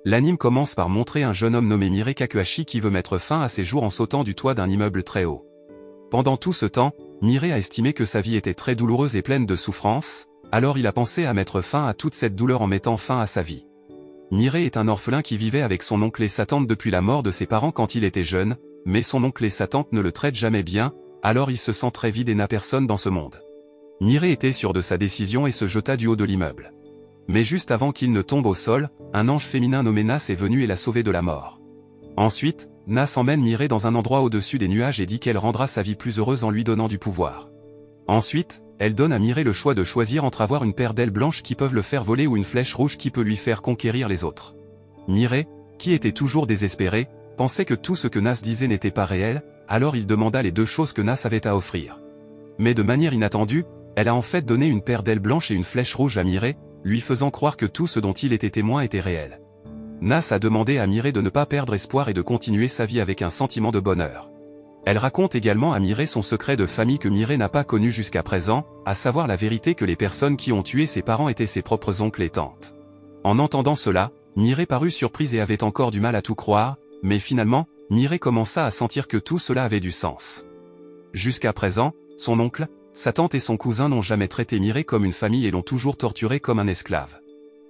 L'anime commence par montrer un jeune homme nommé Mirai Kakuhashi qui veut mettre fin à ses jours en sautant du toit d'un immeuble très haut. Pendant tout ce temps, Mirai a estimé que sa vie était très douloureuse et pleine de souffrances, alors il a pensé à mettre fin à toute cette douleur en mettant fin à sa vie. Mirai est un orphelin qui vivait avec son oncle et sa tante depuis la mort de ses parents quand il était jeune, mais son oncle et sa tante ne le traitent jamais bien, alors il se sent très vide et n'a personne dans ce monde. Mirai était sûr de sa décision et se jeta du haut de l'immeuble. Mais juste avant qu'il ne tombe au sol, un ange féminin nommé Nas est venu et l'a sauvé de la mort. Ensuite, Nas emmène Mirai dans un endroit au-dessus des nuages et dit qu'elle rendra sa vie plus heureuse en lui donnant du pouvoir. Ensuite, elle donne à Mirai le choix de choisir entre avoir une paire d'ailes blanches qui peuvent le faire voler ou une flèche rouge qui peut lui faire conquérir les autres. Mirai, qui était toujours désespéré, pensait que tout ce que Nas disait n'était pas réel, alors il demanda les deux choses que Nas avait à offrir. Mais de manière inattendue, elle a en fait donné une paire d'ailes blanches et une flèche rouge à Mirai, lui faisant croire que tout ce dont il était témoin était réel. Nas a demandé à Mirai de ne pas perdre espoir et de continuer sa vie avec un sentiment de bonheur. Elle raconte également à Mirai son secret de famille que Mirai n'a pas connu jusqu'à présent, à savoir la vérité que les personnes qui ont tué ses parents étaient ses propres oncles et tantes. En entendant cela, Mirai parut surprise et avait encore du mal à tout croire, mais finalement, Mirai commença à sentir que tout cela avait du sens. Jusqu'à présent, son oncle, sa tante et son cousin n'ont jamais traité Mirai comme une famille et l'ont toujours torturé comme un esclave.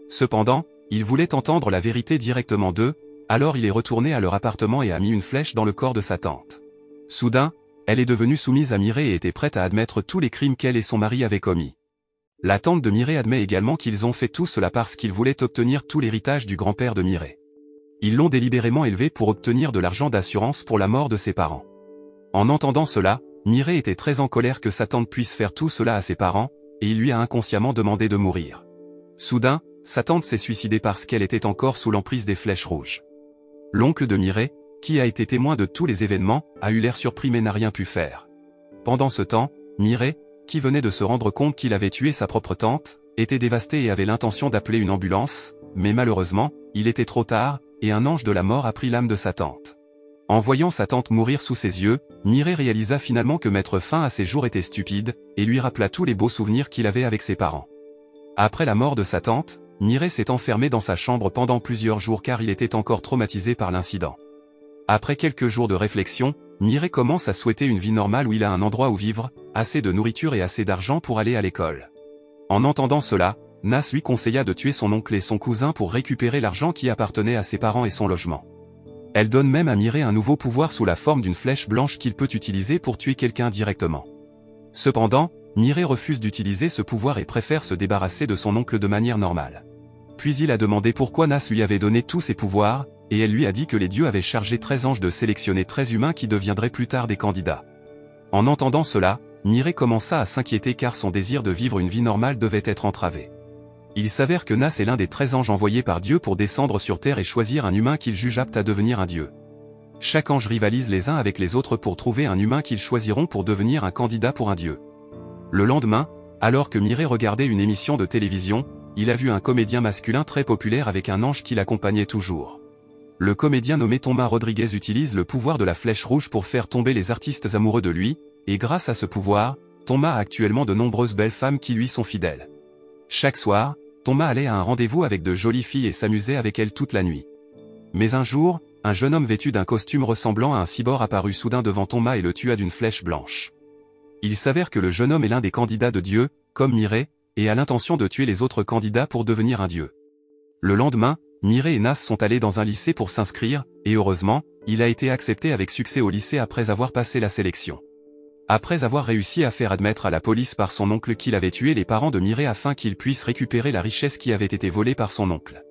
Cependant, il voulait entendre la vérité directement d'eux, alors il est retourné à leur appartement et a mis une flèche dans le corps de sa tante. Soudain, elle est devenue soumise à Mirai et était prête à admettre tous les crimes qu'elle et son mari avaient commis. La tante de Mirai admet également qu'ils ont fait tout cela parce qu'ils voulaient obtenir tout l'héritage du grand-père de Mirai. Ils l'ont délibérément élevé pour obtenir de l'argent d'assurance pour la mort de ses parents. En entendant cela, Mirai était très en colère que sa tante puisse faire tout cela à ses parents, et il lui a inconsciemment demandé de mourir. Soudain, sa tante s'est suicidée parce qu'elle était encore sous l'emprise des flèches rouges. L'oncle de Mirai, qui a été témoin de tous les événements, a eu l'air surpris mais n'a rien pu faire. Pendant ce temps, Mirai, qui venait de se rendre compte qu'il avait tué sa propre tante, était dévasté et avait l'intention d'appeler une ambulance, mais malheureusement, il était trop tard, et un ange de la mort a pris l'âme de sa tante. En voyant sa tante mourir sous ses yeux, Mirai réalisa finalement que mettre fin à ses jours était stupide, et lui rappela tous les beaux souvenirs qu'il avait avec ses parents. Après la mort de sa tante, Mirai s'est enfermé dans sa chambre pendant plusieurs jours car il était encore traumatisé par l'incident. Après quelques jours de réflexion, Mirai commence à souhaiter une vie normale où il a un endroit où vivre, assez de nourriture et assez d'argent pour aller à l'école. En entendant cela, Nas lui conseilla de tuer son oncle et son cousin pour récupérer l'argent qui appartenait à ses parents et son logement. Elle donne même à Mirai un nouveau pouvoir sous la forme d'une flèche blanche qu'il peut utiliser pour tuer quelqu'un directement. Cependant, Mirai refuse d'utiliser ce pouvoir et préfère se débarrasser de son oncle de manière normale. Puis il a demandé pourquoi Nas lui avait donné tous ses pouvoirs, et elle lui a dit que les dieux avaient chargé 13 anges de sélectionner 13 humains qui deviendraient plus tard des candidats. En entendant cela, Mirai commença à s'inquiéter car son désir de vivre une vie normale devait être entravé. Il s'avère que Nas est l'un des 13 anges envoyés par Dieu pour descendre sur Terre et choisir un humain qu'il juge apte à devenir un dieu. Chaque ange rivalise les uns avec les autres pour trouver un humain qu'ils choisiront pour devenir un candidat pour un dieu. Le lendemain, alors que Mirai regardait une émission de télévision, il a vu un comédien masculin très populaire avec un ange qui l'accompagnait toujours. Le comédien nommé Thomas Rodriguez utilise le pouvoir de la flèche rouge pour faire tomber les artistes amoureux de lui, et grâce à ce pouvoir, Thomas a actuellement de nombreuses belles femmes qui lui sont fidèles. Chaque soir, Thomas allait à un rendez-vous avec de jolies filles et s'amusait avec elles toute la nuit. Mais un jour, un jeune homme vêtu d'un costume ressemblant à un cyborg apparut soudain devant Thomas et le tua d'une flèche blanche. Il s'avère que le jeune homme est l'un des candidats de Dieu, comme Mirai, et a l'intention de tuer les autres candidats pour devenir un dieu. Le lendemain, Mirai et Nas sont allés dans un lycée pour s'inscrire, et heureusement, il a été accepté avec succès au lycée après avoir passé la sélection. Après avoir réussi à faire admettre à la police par son oncle qu'il avait tué les parents de Mirai afin qu'il puisse récupérer la richesse qui avait été volée par son oncle.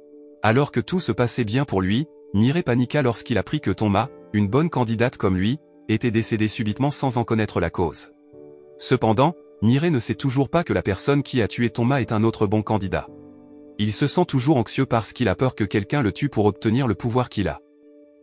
Alors que tout se passait bien pour lui, Mirai paniqua lorsqu'il apprit que Thomas, une bonne candidate comme lui, était décédé subitement sans en connaître la cause. Cependant, Mirai ne sait toujours pas que la personne qui a tué Thomas est un autre bon candidat. Il se sent toujours anxieux parce qu'il a peur que quelqu'un le tue pour obtenir le pouvoir qu'il a.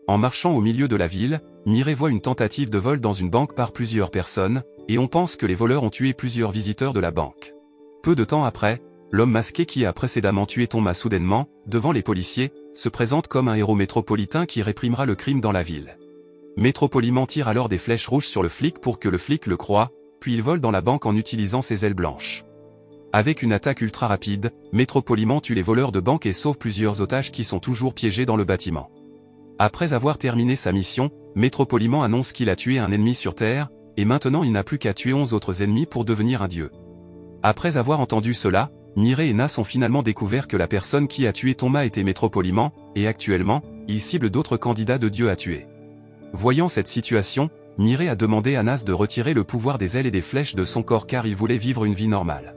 En marchant au milieu de la ville, Mirai voit une tentative de vol dans une banque par plusieurs personnes, et on pense que les voleurs ont tué plusieurs visiteurs de la banque. Peu de temps après, l'homme masqué qui a précédemment tué Thomas soudainement, devant les policiers, se présente comme un héros métropolitain qui réprimera le crime dans la ville. Métropoliman tire alors des flèches rouges sur le flic pour que le flic le croie, puis il vole dans la banque en utilisant ses ailes blanches. Avec une attaque ultra rapide, Métropoliman tue les voleurs de banque et sauve plusieurs otages qui sont toujours piégés dans le bâtiment. Après avoir terminé sa mission, Métropoliman annonce qu'il a tué un ennemi sur Terre, et maintenant il n'a plus qu'à tuer 11 autres ennemis pour devenir un dieu. Après avoir entendu cela, Mireille et Nas ont finalement découvert que la personne qui a tué Thomas était Métropoliman, et actuellement, il cible d'autres candidats de dieu à tuer. Voyant cette situation, Mireille a demandé à Nas de retirer le pouvoir des ailes et des flèches de son corps car il voulait vivre une vie normale.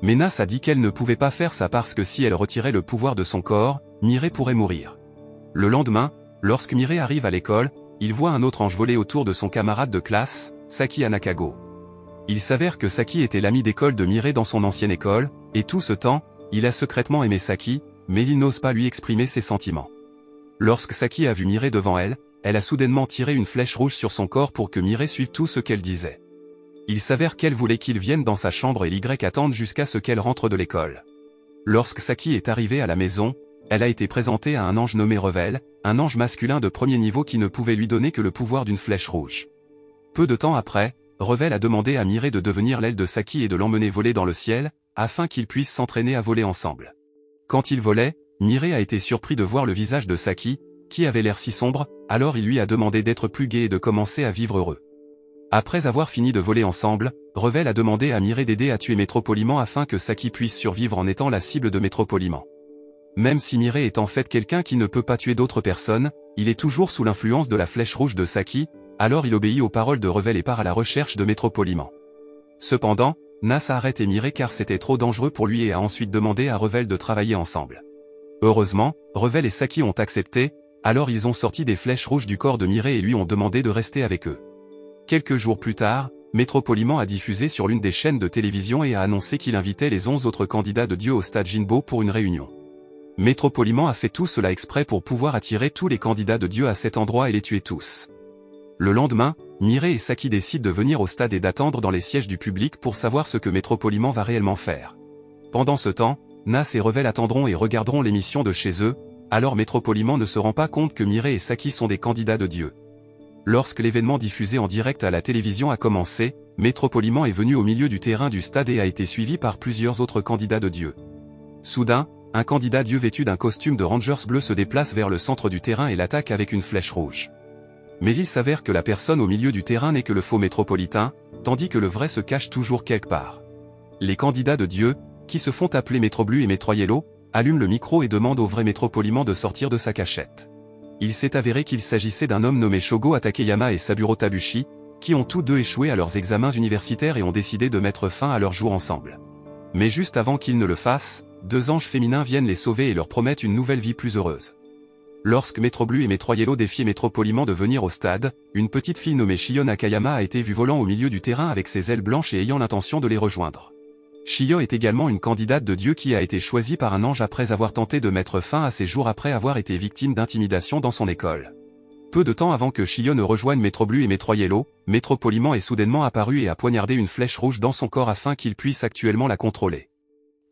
Mais Nas a dit qu'elle ne pouvait pas faire ça parce que si elle retirait le pouvoir de son corps, Mireille pourrait mourir. Le lendemain, lorsque Mireille arrive à l'école, il voit un autre ange voler autour de son camarade de classe, Saki Hanakago. Il s'avère que Saki était l'ami d'école de Mireille dans son ancienne école, et tout ce temps, il a secrètement aimé Saki, mais il n'ose pas lui exprimer ses sentiments. Lorsque Saki a vu Mireille devant elle, elle a soudainement tiré une flèche rouge sur son corps pour que Mireille suive tout ce qu'elle disait. Il s'avère qu'elle voulait qu'il vienne dans sa chambre et l'Y attende jusqu'à ce qu'elle rentre de l'école. Lorsque Saki est arrivée à la maison, elle a été présentée à un ange nommé Revel, un ange masculin de premier niveau qui ne pouvait lui donner que le pouvoir d'une flèche rouge. Peu de temps après, Revel a demandé à Mireille de devenir l'aile de Saki et de l'emmener voler dans le ciel, afin qu'ils puissent s'entraîner à voler ensemble. Quand ils volaient, Mireille a été surpris de voir le visage de Saki, qui avait l'air si sombre, alors il lui a demandé d'être plus gai et de commencer à vivre heureux. Après avoir fini de voler ensemble, Revel a demandé à Mireille d'aider à tuer Métropoliman afin que Saki puisse survivre en étant la cible de Métropoliman. Même si Mireille est en fait quelqu'un qui ne peut pas tuer d'autres personnes, il est toujours sous l'influence de la flèche rouge de Saki, alors il obéit aux paroles de Revel et part à la recherche de Métropoliman. Cependant, Nas a arrêté Mireille car c'était trop dangereux pour lui et a ensuite demandé à Revel de travailler ensemble. Heureusement, Revel et Saki ont accepté, alors ils ont sorti des flèches rouges du corps de Mireille et lui ont demandé de rester avec eux. Quelques jours plus tard, Métropoliman a diffusé sur l'une des chaînes de télévision et a annoncé qu'il invitait les 11 autres candidats de dieu au stade Jinbo pour une réunion. Métropoliman a fait tout cela exprès pour pouvoir attirer tous les candidats de dieu à cet endroit et les tuer tous. Le lendemain, Mireille et Saki décident de venir au stade et d'attendre dans les sièges du public pour savoir ce que Métropoliman va réellement faire. Pendant ce temps, Nas et Revel attendront et regarderont l'émission de chez eux, alors Métropoliman ne se rend pas compte que Mireille et Saki sont des candidats de dieu. Lorsque l'événement diffusé en direct à la télévision a commencé, Métropoliman est venu au milieu du terrain du stade et a été suivi par plusieurs autres candidats de dieu. Soudain, un candidat dieu vêtu d'un costume de Rangers bleu se déplace vers le centre du terrain et l'attaque avec une flèche rouge. Mais il s'avère que la personne au milieu du terrain n'est que le faux métropolitain, tandis que le vrai se cache toujours quelque part. Les candidats de dieu, qui se font appeler Métroblu et Métroyello, allument le micro et demandent au vrai Métropoliman de sortir de sa cachette. Il s'est avéré qu'il s'agissait d'un homme nommé Shogo Takeyama et Saburo Tabushi, qui ont tous deux échoué à leurs examens universitaires et ont décidé de mettre fin à leur jour ensemble. Mais juste avant qu'ils ne le fassent, deux anges féminins viennent les sauver et leur promettent une nouvelle vie plus heureuse. Lorsque Métroblu et Métroyello défiaient Métropoliman de venir au stade, une petite fille nommée Shiyo Nakayama a été vue volant au milieu du terrain avec ses ailes blanches et ayant l'intention de les rejoindre. Shiyo est également une candidate de dieu qui a été choisie par un ange après avoir tenté de mettre fin à ses jours après avoir été victime d'intimidation dans son école. Peu de temps avant que Shiyo ne rejoigne Métroblu et Métroyello, Métropoliman est soudainement apparu et a poignardé une flèche rouge dans son corps afin qu'il puisse actuellement la contrôler.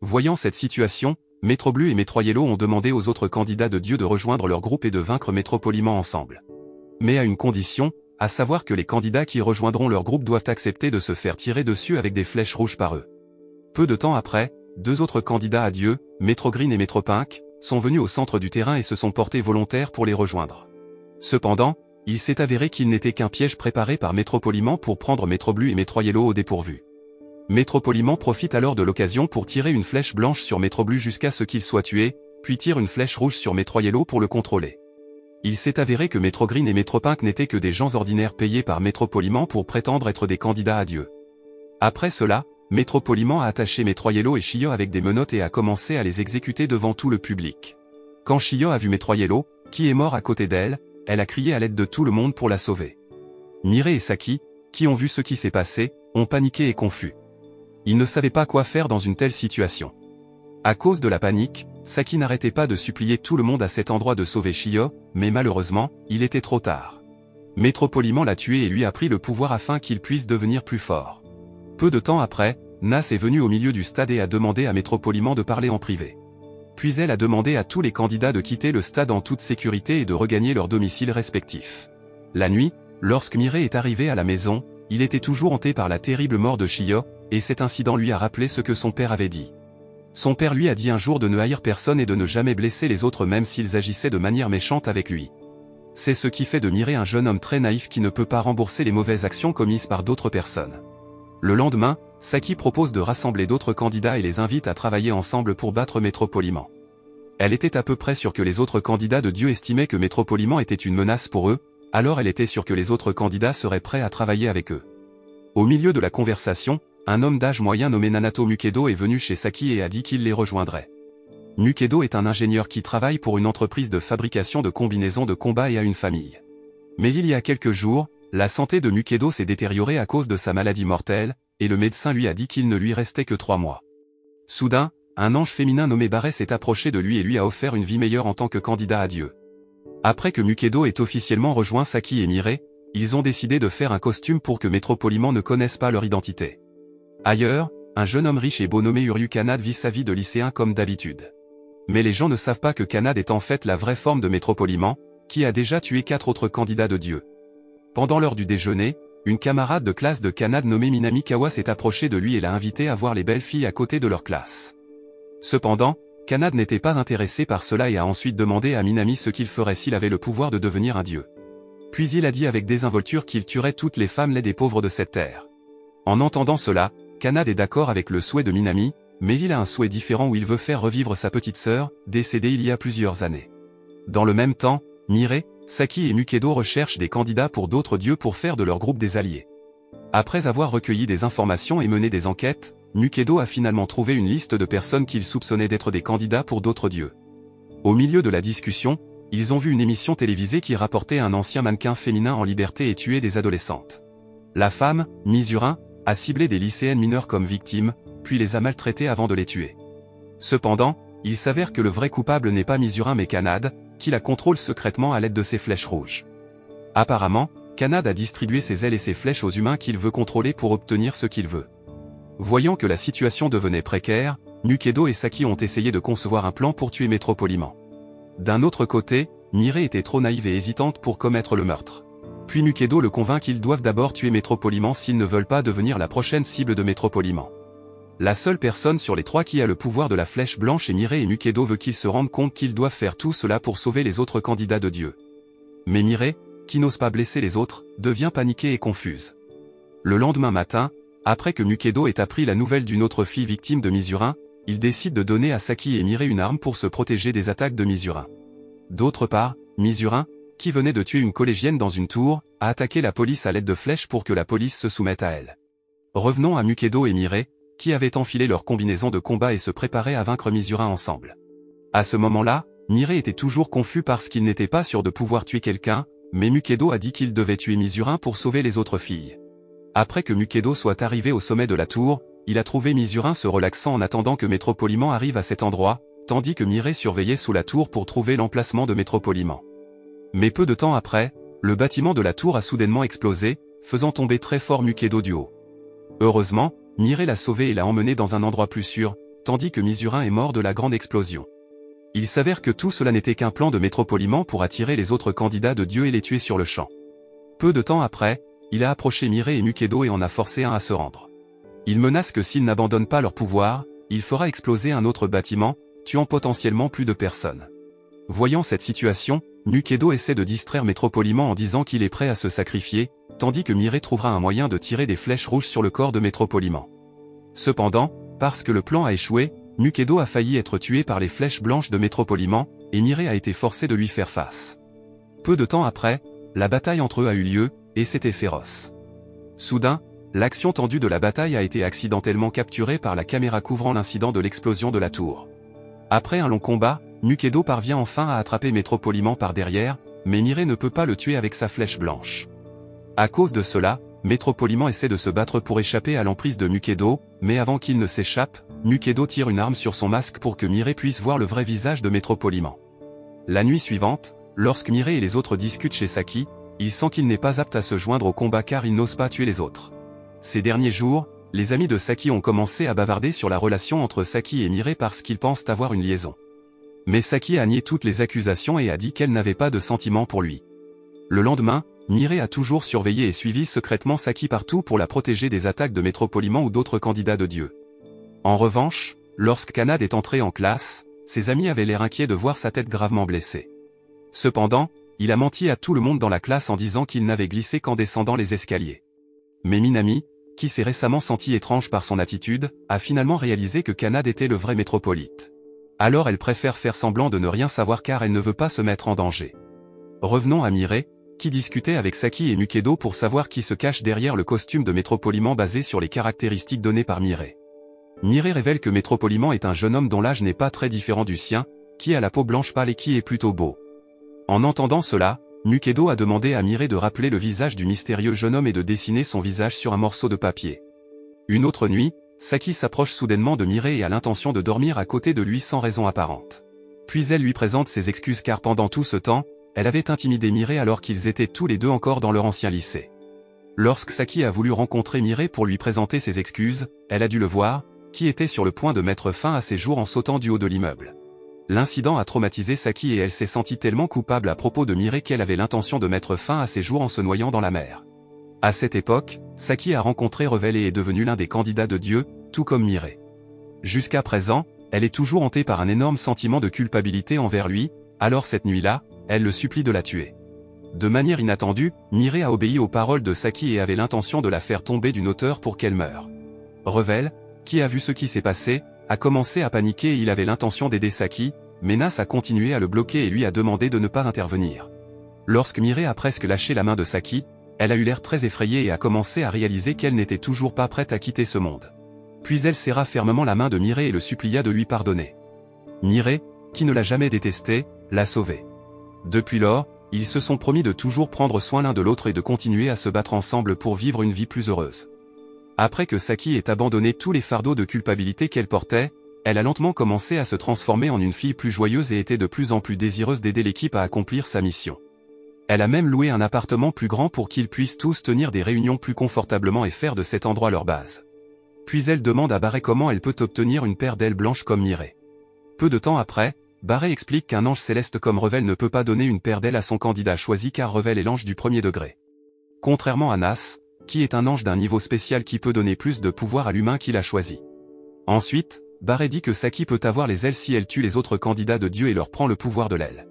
Voyant cette situation, Métroblu et Métroyello ont demandé aux autres candidats de dieu de rejoindre leur groupe et de vaincre Métropoliman ensemble. Mais à une condition, à savoir que les candidats qui rejoindront leur groupe doivent accepter de se faire tirer dessus avec des flèches rouges par eux. Peu de temps après, deux autres candidats à dieu, Métrogreen et Métropink, sont venus au centre du terrain et se sont portés volontaires pour les rejoindre. Cependant, il s'est avéré qu'il n'était qu'un piège préparé par Métropoliman pour prendre Métroblu et Métroyello au dépourvu. Métropoliman profite alors de l'occasion pour tirer une flèche blanche sur Métroblu jusqu'à ce qu'il soit tué, puis tire une flèche rouge sur Métroyello pour le contrôler. Il s'est avéré que Métrogreen et Métropink n'étaient que des gens ordinaires payés par Métropoliman pour prétendre être des candidats à dieu. Après cela, Métropoliman a attaché Métroyello et Shiyo avec des menottes et a commencé à les exécuter devant tout le public. Quand Shiyo a vu Métroyello, qui est mort à côté d'elle, elle a crié à l'aide de tout le monde pour la sauver. Mireille et Saki, qui ont vu ce qui s'est passé, ont paniqué et confus. Ils ne savaient pas quoi faire dans une telle situation. À cause de la panique, Saki n'arrêtait pas de supplier tout le monde à cet endroit de sauver Shiyo, mais malheureusement, il était trop tard. Métropoliman l'a tué et lui a pris le pouvoir afin qu'il puisse devenir plus fort. Peu de temps après, Nas est venue au milieu du stade et a demandé à Métropoliman de parler en privé. Puis elle a demandé à tous les candidats de quitter le stade en toute sécurité et de regagner leur domicile respectif. La nuit, lorsque Mireille est arrivé à la maison, il était toujours hanté par la terrible mort de Shiyo, et cet incident lui a rappelé ce que son père avait dit. Son père lui a dit un jour de ne haïr personne et de ne jamais blesser les autres même s'ils agissaient de manière méchante avec lui. C'est ce qui fait de Mireille un jeune homme très naïf qui ne peut pas rembourser les mauvaises actions commises par d'autres personnes. Le lendemain, Saki propose de rassembler d'autres candidats et les invite à travailler ensemble pour battre Métropoliman. Elle était à peu près sûre que les autres candidats de Dieu estimaient que Métropoliman était une menace pour eux, alors elle était sûre que les autres candidats seraient prêts à travailler avec eux. Au milieu de la conversation, un homme d'âge moyen nommé Nanato Mukedo est venu chez Saki et a dit qu'il les rejoindrait. Mukedo est un ingénieur qui travaille pour une entreprise de fabrication de combinaisons de combat et a une famille. Mais il y a quelques jours, la santé de Mukedo s'est détériorée à cause de sa maladie mortelle, et le médecin lui a dit qu'il ne lui restait que 3 mois. Soudain, un ange féminin nommé Barret s'est approché de lui et lui a offert une vie meilleure en tant que candidat à Dieu. Après que Mukedo ait officiellement rejoint Saki et Mireille, ils ont décidé de faire un costume pour que Métropoliman ne connaisse pas leur identité. Ailleurs, un jeune homme riche et beau nommé Uryu Kanade vit sa vie de lycéen comme d'habitude. Mais les gens ne savent pas que Kanade est en fait la vraie forme de Métropoliman, qui a déjà tué 4 autres candidats de Dieu. Pendant l'heure du déjeuner, une camarade de classe de Kanade nommée Minami Kawa s'est approchée de lui et l'a invité à voir les belles filles à côté de leur classe. Cependant, Kanade n'était pas intéressé par cela et a ensuite demandé à Minami ce qu'il ferait s'il avait le pouvoir de devenir un dieu. Puis il a dit avec désinvolture qu'il tuerait toutes les femmes laides et pauvres de cette terre. En entendant cela, Kanade est d'accord avec le souhait de Minami, mais il a un souhait différent où il veut faire revivre sa petite sœur, décédée il y a plusieurs années. Dans le même temps, Mireille, Saki et Mukedo recherchent des candidats pour d'autres dieux pour faire de leur groupe des alliés. Après avoir recueilli des informations et mené des enquêtes, Mukedo a finalement trouvé une liste de personnes qu'il soupçonnait d'être des candidats pour d'autres dieux. Au milieu de la discussion, ils ont vu une émission télévisée qui rapportait un ancien mannequin féminin en liberté et tuer des adolescentes. La femme, Misurin, a ciblé des lycéennes mineures comme victimes, puis les a maltraitées avant de les tuer. Cependant, il s'avère que le vrai coupable n'est pas Misurin mais Kanade, qui la contrôle secrètement à l'aide de ses flèches rouges. Apparemment, Kanade a distribué ses ailes et ses flèches aux humains qu'il veut contrôler pour obtenir ce qu'il veut. Voyant que la situation devenait précaire, Mukedo et Saki ont essayé de concevoir un plan pour tuer Métropoliman. D'un autre côté, Mireille était trop naïve et hésitante pour commettre le meurtre. Puis Mukedo le convainc qu'ils doivent d'abord tuer Métropoliman s'ils ne veulent pas devenir la prochaine cible de Métropoliman. La seule personne sur les 3 qui a le pouvoir de la flèche blanche est Mireille et Mukedo veut qu'ils se rendent compte qu'ils doivent faire tout cela pour sauver les autres candidats de Dieu. Mais Mireille, qui n'ose pas blesser les autres, devient paniquée et confuse. Le lendemain matin, après que Mukedo ait appris la nouvelle d'une autre fille victime de Misurin, il décide de donner à Saki et Mireille une arme pour se protéger des attaques de Misurin. D'autre part, Misurin, qui venait de tuer une collégienne dans une tour, a attaqué la police à l'aide de flèches pour que la police se soumette à elle. Revenons à Mukedo et Mireille, qui avaient enfilé leur combinaison de combat et se préparaient à vaincre Misurin ensemble. À ce moment-là, Mireille était toujours confus parce qu'il n'était pas sûr de pouvoir tuer quelqu'un, mais Mukedo a dit qu'il devait tuer Misurin pour sauver les autres filles. Après que Mukedo soit arrivé au sommet de la tour, il a trouvé Misurin se relaxant en attendant que Métropoliman arrive à cet endroit, tandis que Mireille surveillait sous la tour pour trouver l'emplacement de Métropoliman. Mais peu de temps après, le bâtiment de la tour a soudainement explosé, faisant tomber très fort Mukedo du haut. Heureusement, Mireille l'a sauvé et l'a emmené dans un endroit plus sûr, tandis que Misurin est mort de la grande explosion. Il s'avère que tout cela n'était qu'un plan de Métropoliman pour attirer les autres candidats de Dieu et les tuer sur le champ. Peu de temps après, il a approché Mireille et Mukedo et en a forcé un à se rendre. Il menace que s'ils n'abandonnent pas leur pouvoir, il fera exploser un autre bâtiment, tuant potentiellement plus de personnes. Voyant cette situation, Mukedo essaie de distraire Métropoliman en disant qu'il est prêt à se sacrifier, tandis que Mireille trouvera un moyen de tirer des flèches rouges sur le corps de Métropoliman. Cependant, parce que le plan a échoué, Mukedo a failli être tué par les flèches blanches de Métropoliman, et Mireille a été forcée de lui faire face. Peu de temps après, la bataille entre eux a eu lieu, et c'était féroce. Soudain, l'action tendue de la bataille a été accidentellement capturée par la caméra couvrant l'incident de l'explosion de la tour. Après un long combat, Mukedo parvient enfin à attraper Métropoliman par derrière, mais Mireille ne peut pas le tuer avec sa flèche blanche. À cause de cela, Métropoliman essaie de se battre pour échapper à l'emprise de Mukedo, mais avant qu'il ne s'échappe, Mukedo tire une arme sur son masque pour que Mireille puisse voir le vrai visage de Métropoliman. La nuit suivante, lorsque Mireille et les autres discutent chez Saki, il sent qu'il n'est pas apte à se joindre au combat car il n'ose pas tuer les autres. Ces derniers jours, les amis de Saki ont commencé à bavarder sur la relation entre Saki et Mireille parce qu'ils pensent avoir une liaison. Mais Saki a nié toutes les accusations et a dit qu'elle n'avait pas de sentiments pour lui. Le lendemain, Mireille a toujours surveillé et suivi secrètement Saki partout pour la protéger des attaques de Métropoliman ou d'autres candidats de Dieu. En revanche, lorsque Kanade est entré en classe, ses amis avaient l'air inquiets de voir sa tête gravement blessée. Cependant, il a menti à tout le monde dans la classe en disant qu'il n'avait glissé qu'en descendant les escaliers. Mais Minami, qui s'est récemment senti étrange par son attitude, a finalement réalisé que Kanade était le vrai métropolite. Alors elle préfère faire semblant de ne rien savoir car elle ne veut pas se mettre en danger. Revenons à Mireille, qui discutait avec Saki et Mukedo pour savoir qui se cache derrière le costume de Métropoliman basé sur les caractéristiques données par Mireille. Mireille révèle que Métropoliman est un jeune homme dont l'âge n'est pas très différent du sien, qui a la peau blanche pâle et qui est plutôt beau. En entendant cela, Mukedo a demandé à Mireille de rappeler le visage du mystérieux jeune homme et de dessiner son visage sur un morceau de papier. Une autre nuit, Saki s'approche soudainement de Mireille et a l'intention de dormir à côté de lui sans raison apparente. Puis elle lui présente ses excuses car pendant tout ce temps, elle avait intimidé Mireille alors qu'ils étaient tous les deux encore dans leur ancien lycée. Lorsque Saki a voulu rencontrer Mireille pour lui présenter ses excuses, elle a dû le voir, qui était sur le point de mettre fin à ses jours en sautant du haut de l'immeuble. L'incident a traumatisé Saki et elle s'est sentie tellement coupable à propos de Mireille qu'elle avait l'intention de mettre fin à ses jours en se noyant dans la mer. À cette époque, Saki a rencontré Revel et est devenu l'un des candidats de Dieu, tout comme Mireille. Jusqu'à présent, elle est toujours hantée par un énorme sentiment de culpabilité envers lui, alors cette nuit-là, elle le supplie de la tuer. De manière inattendue, Mireille a obéi aux paroles de Saki et avait l'intention de la faire tomber d'une hauteur pour qu'elle meure. Revel, qui a vu ce qui s'est passé, a commencé à paniquer et il avait l'intention d'aider Saki, mais Nas a continué à le bloquer et lui a demandé de ne pas intervenir. Lorsque Mireille a presque lâché la main de Saki, elle a eu l'air très effrayée et a commencé à réaliser qu'elle n'était toujours pas prête à quitter ce monde. Puis elle serra fermement la main de Mireille et le supplia de lui pardonner. Mireille, qui ne l'a jamais détesté, l'a sauvé. Depuis lors, ils se sont promis de toujours prendre soin l'un de l'autre et de continuer à se battre ensemble pour vivre une vie plus heureuse. Après que Saki ait abandonné tous les fardeaux de culpabilité qu'elle portait, elle a lentement commencé à se transformer en une fille plus joyeuse et était de plus en plus désireuse d'aider l'équipe à accomplir sa mission. Elle a même loué un appartement plus grand pour qu'ils puissent tous tenir des réunions plus confortablement et faire de cet endroit leur base. Puis elle demande à Barret comment elle peut obtenir une paire d'ailes blanches comme Mireille. Peu de temps après, Barret explique qu'un ange céleste comme Revel ne peut pas donner une paire d'ailes à son candidat choisi car Revel est l'ange du premier degré. Contrairement à Nas, qui est un ange d'un niveau spécial qui peut donner plus de pouvoir à l'humain qu'il a choisi. Ensuite, Barret dit que Saki peut avoir les ailes si elle tue les autres candidats de Dieu et leur prend le pouvoir de l'aile.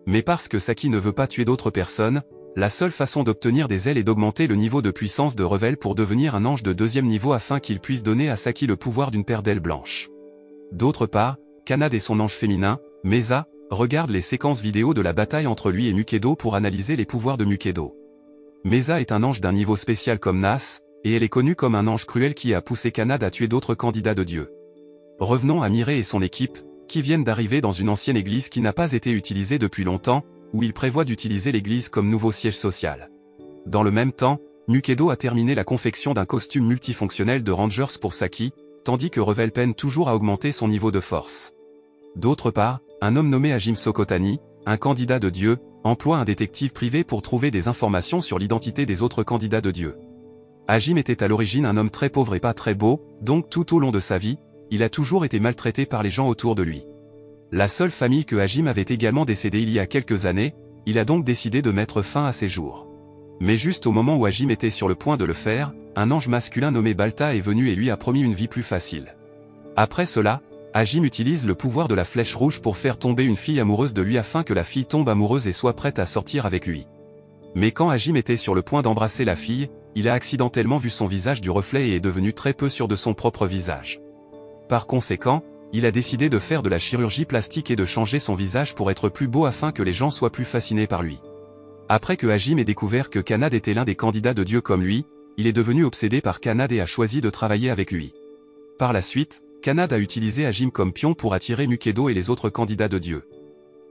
Mais parce que Saki ne veut pas tuer d'autres personnes, la seule façon d'obtenir des ailes est d'augmenter le niveau de puissance de Revel pour devenir un ange de deuxième niveau afin qu'il puisse donner à Saki le pouvoir d'une paire d'ailes blanches. D'autre part, Kanade et son ange féminin, Mesa, regardent les séquences vidéo de la bataille entre lui et Mukedo pour analyser les pouvoirs de Mukedo. Mesa est un ange d'un niveau spécial comme Nas, et elle est connue comme un ange cruel qui a poussé Kanade à tuer d'autres candidats de Dieu. Revenons à Mireille et son équipe, qui viennent d'arriver dans une ancienne église qui n'a pas été utilisée depuis longtemps, où ils prévoient d'utiliser l'église comme nouveau siège social. Dans le même temps, Mukedo a terminé la confection d'un costume multifonctionnel de Rangers pour Saki, tandis que Revel peine toujours à augmenter son niveau de force. D'autre part, un homme nommé Hajime Sokotani, un candidat de Dieu, emploie un détective privé pour trouver des informations sur l'identité des autres candidats de Dieu. Hajime était à l'origine un homme très pauvre et pas très beau, donc tout au long de sa vie, il a toujours été maltraité par les gens autour de lui. La seule famille que Hajime avait également décédée il y a quelques années, il a donc décidé de mettre fin à ses jours. Mais juste au moment où Hajime était sur le point de le faire, un ange masculin nommé Balta est venu et lui a promis une vie plus facile. Après cela, Hajime utilise le pouvoir de la flèche rouge pour faire tomber une fille amoureuse de lui afin que la fille tombe amoureuse et soit prête à sortir avec lui. Mais quand Hajime était sur le point d'embrasser la fille, il a accidentellement vu son visage du reflet et est devenu très peu sûr de son propre visage. Par conséquent, il a décidé de faire de la chirurgie plastique et de changer son visage pour être plus beau afin que les gens soient plus fascinés par lui. Après que Hajime ait découvert que Kanade était l'un des candidats de Dieu comme lui, il est devenu obsédé par Kanade et a choisi de travailler avec lui. Par la suite, Kanade a utilisé Hajime comme pion pour attirer Mukedo et les autres candidats de Dieu.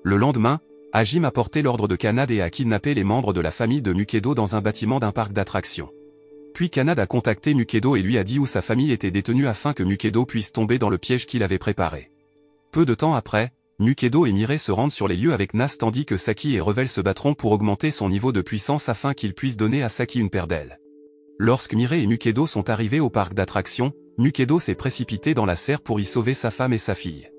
Le lendemain, Hajime a porté l'ordre de Kanade et a kidnappé les membres de la famille de Mukedo dans un bâtiment d'un parc d'attractions. Puis Kanade a contacté Mukedo et lui a dit où sa famille était détenue afin que Mukedo puisse tomber dans le piège qu'il avait préparé. Peu de temps après, Mukedo et Mireille se rendent sur les lieux avec Nas tandis que Saki et Revel se battront pour augmenter son niveau de puissance afin qu'il puisse donner à Saki une paire d'ailes. Lorsque Mireille et Mukedo sont arrivés au parc d'attractions, Mukedo s'est précipité dans la serre pour y sauver sa femme et sa fille.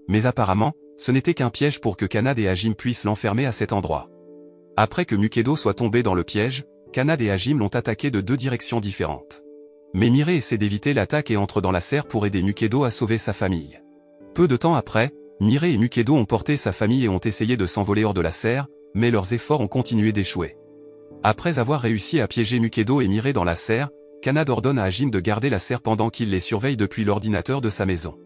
Mais apparemment, ce n'était qu'un piège pour que Kanade et Hajime puissent l'enfermer à cet endroit. Après que Mukedo soit tombé dans le piège, Kanade et Hajime l'ont attaqué de deux directions différentes. Mais Mirai essaie d'éviter l'attaque et entre dans la serre pour aider Mukedo à sauver sa famille. Peu de temps après, Mirai et Mukedo ont porté sa famille et ont essayé de s'envoler hors de la serre, mais leurs efforts ont continué d'échouer. Après avoir réussi à piéger Mukedo et Mirai dans la serre, Kanade ordonne à Hajime de garder la serre pendant qu'il les surveille depuis l'ordinateur de sa maison.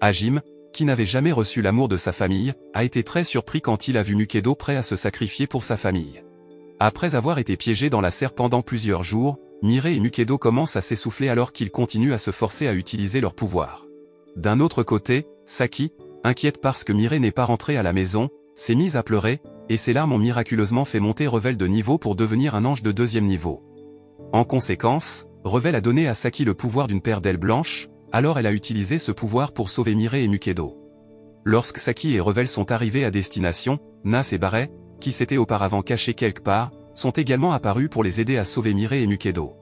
Hajime, qui n'avait jamais reçu l'amour de sa famille, a été très surpris quand il a vu Mukedo prêt à se sacrifier pour sa famille. Après avoir été piégé dans la serre pendant plusieurs jours, Mirai et Mukedo commencent à s'essouffler alors qu'ils continuent à se forcer à utiliser leur pouvoir. D'un autre côté, Saki, inquiète parce que Mirai n'est pas rentré à la maison, s'est mise à pleurer, et ses larmes ont miraculeusement fait monter Revel de niveau pour devenir un ange de 2e niveau. En conséquence, Revel a donné à Saki le pouvoir d'une paire d'ailes blanches, alors elle a utilisé ce pouvoir pour sauver Mirai et Mukedo. Lorsque Saki et Revel sont arrivés à destination, Nas et Barret, qui s'étaient auparavant cachés quelque part, sont également apparus pour les aider à sauver Mirai et Mukedo.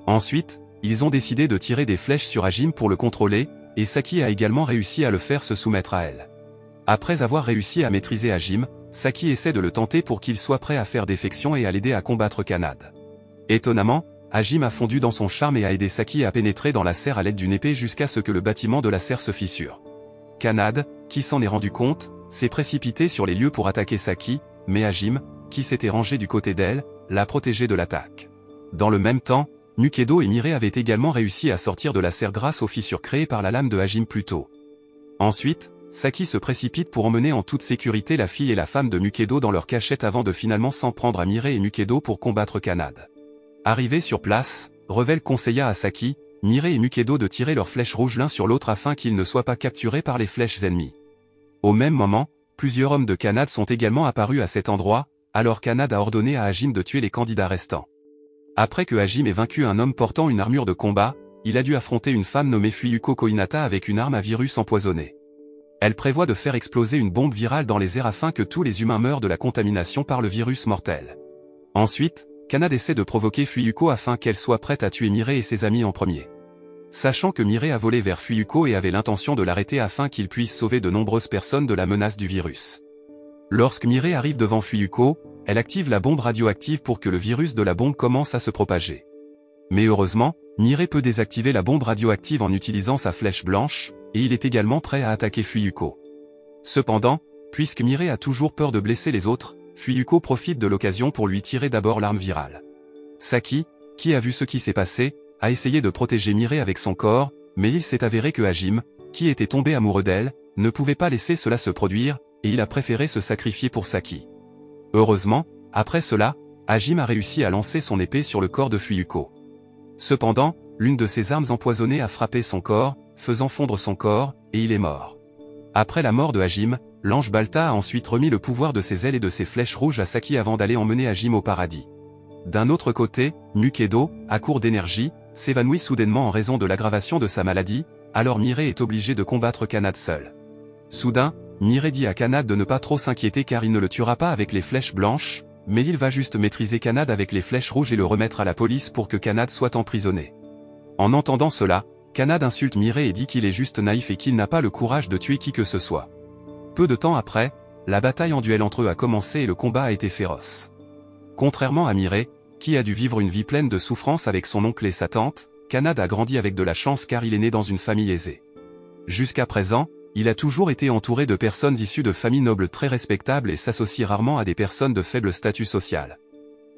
Ensuite, ils ont décidé de tirer des flèches sur Hajime pour le contrôler, et Saki a également réussi à le faire se soumettre à elle. Après avoir réussi à maîtriser Hajime, Saki essaie de le tenter pour qu'il soit prêt à faire défection et à l'aider à combattre Kanade. Étonnamment, Hajime a fondu dans son charme et a aidé Saki à pénétrer dans la serre à l'aide d'une épée jusqu'à ce que le bâtiment de la serre se fissure. Kanade, qui s'en est rendu compte, s'est précipité sur les lieux pour attaquer Saki, mais Hajime, qui s'était rangé du côté d'elle, l'a protégé de l'attaque. Dans le même temps, Mukedo et Mirai avaient également réussi à sortir de la serre grâce aux fissures créées par la lame de Hajime plus tôt. Ensuite, Saki se précipite pour emmener en toute sécurité la fille et la femme de Mukedo dans leur cachette avant de finalement s'en prendre à Mirai et Mukedo pour combattre Kanade. Arrivé sur place, Revel conseilla à Saki, Mirai et Mukedo de tirer leurs flèches rouges l'un sur l'autre afin qu'ils ne soient pas capturés par les flèches ennemies. Au même moment, plusieurs hommes de Kanade sont également apparus à cet endroit, alors Kanade a ordonné à Hajime de tuer les candidats restants. Après que Hajime ait vaincu un homme portant une armure de combat, il a dû affronter une femme nommée Fuyuko Koinata avec une arme à virus empoisonnée. Elle prévoit de faire exploser une bombe virale dans les airs afin que tous les humains meurent de la contamination par le virus mortel. Ensuite, Kanade essaie de provoquer Fuyuko afin qu'elle soit prête à tuer Mirai et ses amis en premier. Sachant que Mirai a volé vers Fuyuko et avait l'intention de l'arrêter afin qu'il puisse sauver de nombreuses personnes de la menace du virus. Lorsque Mirai arrive devant Fuyuko, elle active la bombe radioactive pour que le virus de la bombe commence à se propager. Mais heureusement, Mirai peut désactiver la bombe radioactive en utilisant sa flèche blanche, et il est également prêt à attaquer Fuyuko. Cependant, puisque Mirai a toujours peur de blesser les autres, Fuyuko profite de l'occasion pour lui tirer d'abord l'arme virale. Saki, qui a vu ce qui s'est passé, a essayé de protéger Mirai avec son corps, mais il s'est avéré que Hajime, qui était tombé amoureux d'elle, ne pouvait pas laisser cela se produire, et il a préféré se sacrifier pour Saki. Heureusement, après cela, Hajime a réussi à lancer son épée sur le corps de Fuyuko. Cependant, l'une de ses armes empoisonnées a frappé son corps, faisant fondre son corps, et il est mort. Après la mort de Hajime, l'ange Balta a ensuite remis le pouvoir de ses ailes et de ses flèches rouges à Saki avant d'aller emmener Hajime au paradis. D'un autre côté, Mukedo, à court d'énergie, s'évanouit soudainement en raison de l'aggravation de sa maladie, alors Mirai est obligé de combattre Kanade seul. Soudain, Mirai dit à Kanade de ne pas trop s'inquiéter car il ne le tuera pas avec les flèches blanches, mais il va juste maîtriser Kanade avec les flèches rouges et le remettre à la police pour que Kanade soit emprisonné. En entendant cela, Kanade insulte Mirai et dit qu'il est juste naïf et qu'il n'a pas le courage de tuer qui que ce soit. Peu de temps après, la bataille en duel entre eux a commencé et le combat a été féroce. Contrairement à Mirai, qui a dû vivre une vie pleine de souffrance avec son oncle et sa tante, Kanade a grandi avec de la chance car il est né dans une famille aisée. Jusqu'à présent, il a toujours été entouré de personnes issues de familles nobles très respectables et s'associe rarement à des personnes de faible statut social.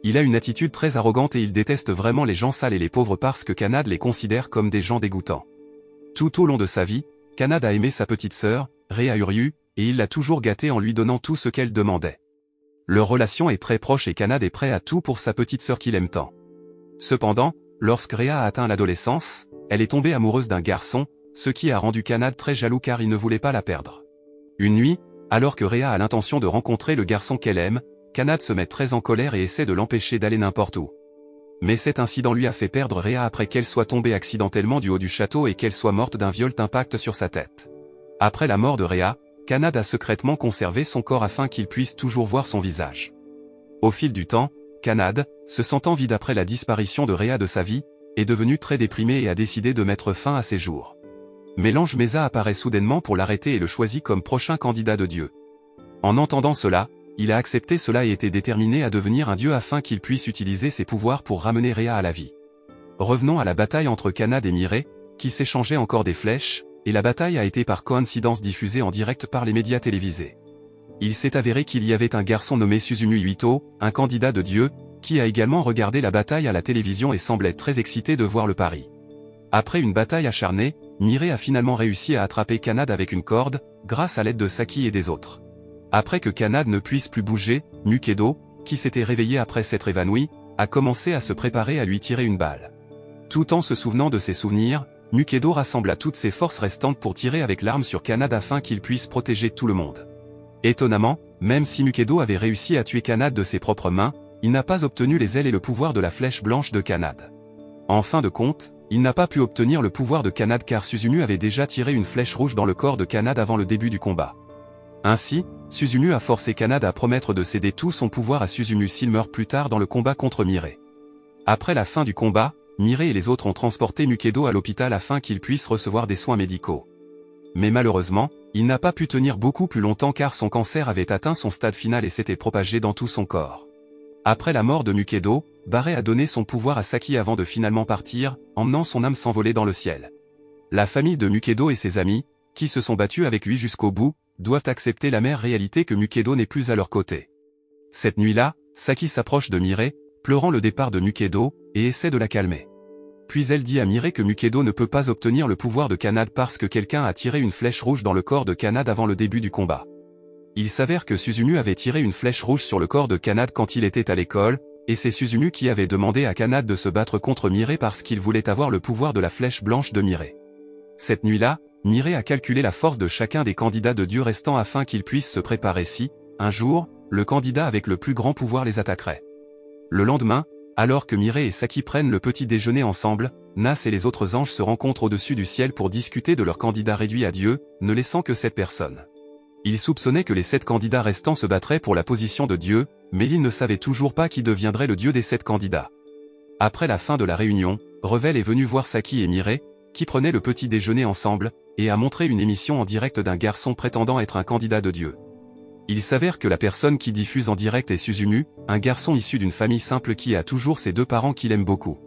Il a une attitude très arrogante et il déteste vraiment les gens sales et les pauvres parce que Kanade les considère comme des gens dégoûtants. Tout au long de sa vie, Kanade a aimé sa petite sœur, Rhea Uryu, et il l'a toujours gâtée en lui donnant tout ce qu'elle demandait. Leur relation est très proche et Kanade est prêt à tout pour sa petite sœur qu'il aime tant. Cependant, lorsque Rhea a atteint l'adolescence, elle est tombée amoureuse d'un garçon, ce qui a rendu Kanade très jaloux car il ne voulait pas la perdre. Une nuit, alors que Rhea a l'intention de rencontrer le garçon qu'elle aime, Kanade se met très en colère et essaie de l'empêcher d'aller n'importe où. Mais cet incident lui a fait perdre Rhea après qu'elle soit tombée accidentellement du haut du château et qu'elle soit morte d'un violent impact sur sa tête. Après la mort de Rhea, Kanade a secrètement conservé son corps afin qu'il puisse toujours voir son visage. Au fil du temps, Kanade, se sentant vide après la disparition de Rhea de sa vie, est devenu très déprimé et a décidé de mettre fin à ses jours. Mais l'ange Mesa apparaît soudainement pour l'arrêter et le choisit comme prochain candidat de Dieu. En entendant cela, il a accepté cela et était déterminé à devenir un dieu afin qu'il puisse utiliser ses pouvoirs pour ramener Rhea à la vie. Revenons à la bataille entre Kanade et Mirai, qui s'échangeaient encore des flèches, et la bataille a été par coïncidence diffusée en direct par les médias télévisés. Il s'est avéré qu'il y avait un garçon nommé Susumu Yuito, un candidat de dieu, qui a également regardé la bataille à la télévision et semblait très excité de voir le pari. Après une bataille acharnée, Mirai a finalement réussi à attraper Kanade avec une corde, grâce à l'aide de Saki et des autres. Après que Kanade ne puisse plus bouger, Mukedo, qui s'était réveillé après s'être évanoui, a commencé à se préparer à lui tirer une balle. Tout en se souvenant de ses souvenirs, Mukedo rassembla toutes ses forces restantes pour tirer avec l'arme sur Kanade afin qu'il puisse protéger tout le monde. Étonnamment, même si Mukedo avait réussi à tuer Kanade de ses propres mains, il n'a pas obtenu les ailes et le pouvoir de la flèche blanche de Kanade. En fin de compte, il n'a pas pu obtenir le pouvoir de Kanade car Susumu avait déjà tiré une flèche rouge dans le corps de Kanade avant le début du combat. Ainsi, Susumu a forcé Kanade à promettre de céder tout son pouvoir à Susumu s'il meurt plus tard dans le combat contre Mirai. Après la fin du combat, Mirai et les autres ont transporté Mukedo à l'hôpital afin qu'il puisse recevoir des soins médicaux. Mais malheureusement, il n'a pas pu tenir beaucoup plus longtemps car son cancer avait atteint son stade final et s'était propagé dans tout son corps. Après la mort de Mukedo, Barei a donné son pouvoir à Saki avant de finalement partir, emmenant son âme s'envoler dans le ciel. La famille de Mukedo et ses amis, qui se sont battus avec lui jusqu'au bout, doivent accepter l'amère réalité que Mukedo n'est plus à leur côté. Cette nuit-là, Saki s'approche de Mirai, pleurant le départ de Mukedo, et essaie de la calmer. Puis elle dit à Mirai que Mukedo ne peut pas obtenir le pouvoir de Kanade parce que quelqu'un a tiré une flèche rouge dans le corps de Kanade avant le début du combat. Il s'avère que Susumu avait tiré une flèche rouge sur le corps de Kanade quand il était à l'école, et c'est Susumu qui avait demandé à Kanade de se battre contre Mirai parce qu'il voulait avoir le pouvoir de la flèche blanche de Mirai. Cette nuit-là, Mirai a calculé la force de chacun des candidats de dieu restants afin qu'ils puissent se préparer si, un jour, le candidat avec le plus grand pouvoir les attaquerait. Le lendemain, alors que Mirai et Saki prennent le petit déjeuner ensemble, Nas et les autres anges se rencontrent au-dessus du ciel pour discuter de leur candidat réduit à Dieu, ne laissant que 7 personnes. Ils soupçonnaient que les 7 candidats restants se battraient pour la position de Dieu, mais ils ne savaient toujours pas qui deviendrait le Dieu des 7 candidats. Après la fin de la réunion, Revel est venu voir Saki et Mirai, qui prenaient le petit déjeuner ensemble, et a montré une émission en direct d'un garçon prétendant être un candidat de Dieu. Il s'avère que la personne qui diffuse en direct est Susumu, un garçon issu d'une famille simple qui a toujours ses 2 parents qu'il aime beaucoup.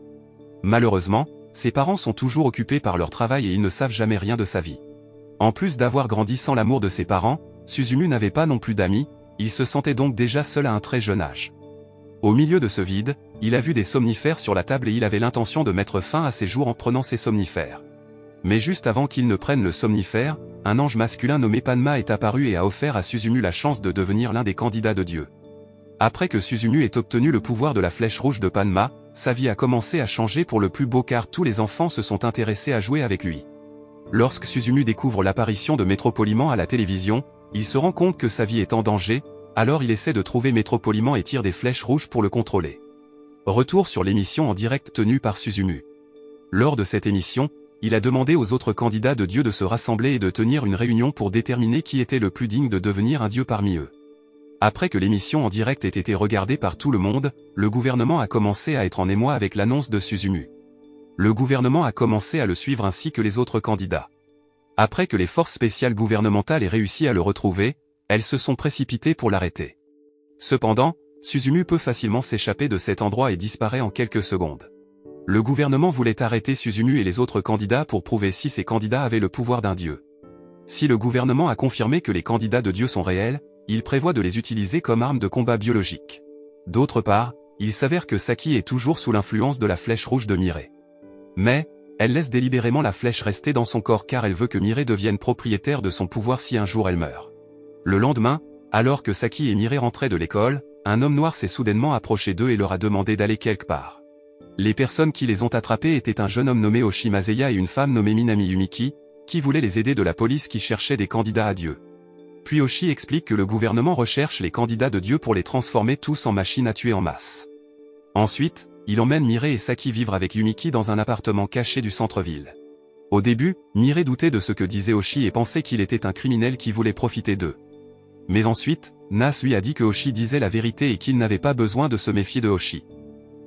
Malheureusement, ses parents sont toujours occupés par leur travail et ils ne savent jamais rien de sa vie. En plus d'avoir grandi sans l'amour de ses parents, Susumu n'avait pas non plus d'amis, il se sentait donc déjà seul à un très jeune âge. Au milieu de ce vide, il a vu des somnifères sur la table et il avait l'intention de mettre fin à ses jours en prenant ces somnifères. Mais juste avant qu'il ne prenne le somnifère, un ange masculin nommé Panma est apparu et a offert à Susumu la chance de devenir l'un des candidats de Dieu. Après que Susumu ait obtenu le pouvoir de la flèche rouge de Panma, sa vie a commencé à changer pour le plus beau car tous les enfants se sont intéressés à jouer avec lui. Lorsque Susumu découvre l'apparition de Métropoliman à la télévision, il se rend compte que sa vie est en danger, alors il essaie de trouver Métropoliman et tire des flèches rouges pour le contrôler. Retour sur l'émission en direct tenue par Susumu. Lors de cette émission, il a demandé aux autres candidats de Dieu de se rassembler et de tenir une réunion pour déterminer qui était le plus digne de devenir un dieu parmi eux. Après que l'émission en direct ait été regardée par tout le monde, le gouvernement a commencé à être en émoi avec l'annonce de Susumu. Le gouvernement a commencé à le suivre ainsi que les autres candidats. Après que les forces spéciales gouvernementales aient réussi à le retrouver, elles se sont précipitées pour l'arrêter. Cependant, Susumu peut facilement s'échapper de cet endroit et disparaît en quelques secondes. Le gouvernement voulait arrêter Susumu et les autres candidats pour prouver si ces candidats avaient le pouvoir d'un dieu. Si le gouvernement a confirmé que les candidats de Dieu sont réels, il prévoit de les utiliser comme armes de combat biologiques. D'autre part, il s'avère que Saki est toujours sous l'influence de la flèche rouge de Mirai. Mais, elle laisse délibérément la flèche rester dans son corps car elle veut que Mirai devienne propriétaire de son pouvoir si un jour elle meurt. Le lendemain, alors que Saki et Mirai rentraient de l'école, un homme noir s'est soudainement approché d'eux et leur a demandé d'aller quelque part. Les personnes qui les ont attrapés étaient un jeune homme nommé Oshi Maseya et une femme nommée Minami Yumiki, qui voulaient les aider de la police qui cherchait des candidats à Dieu. Puis Oshi explique que le gouvernement recherche les candidats de Dieu pour les transformer tous en machines à tuer en masse. Ensuite, il emmène Mirai et Saki vivre avec Yumiki dans un appartement caché du centre-ville. Au début, Mirai doutait de ce que disait Oshi et pensait qu'il était un criminel qui voulait profiter d'eux. Mais ensuite, Nas lui a dit que Oshi disait la vérité et qu'il n'avait pas besoin de se méfier de Oshi.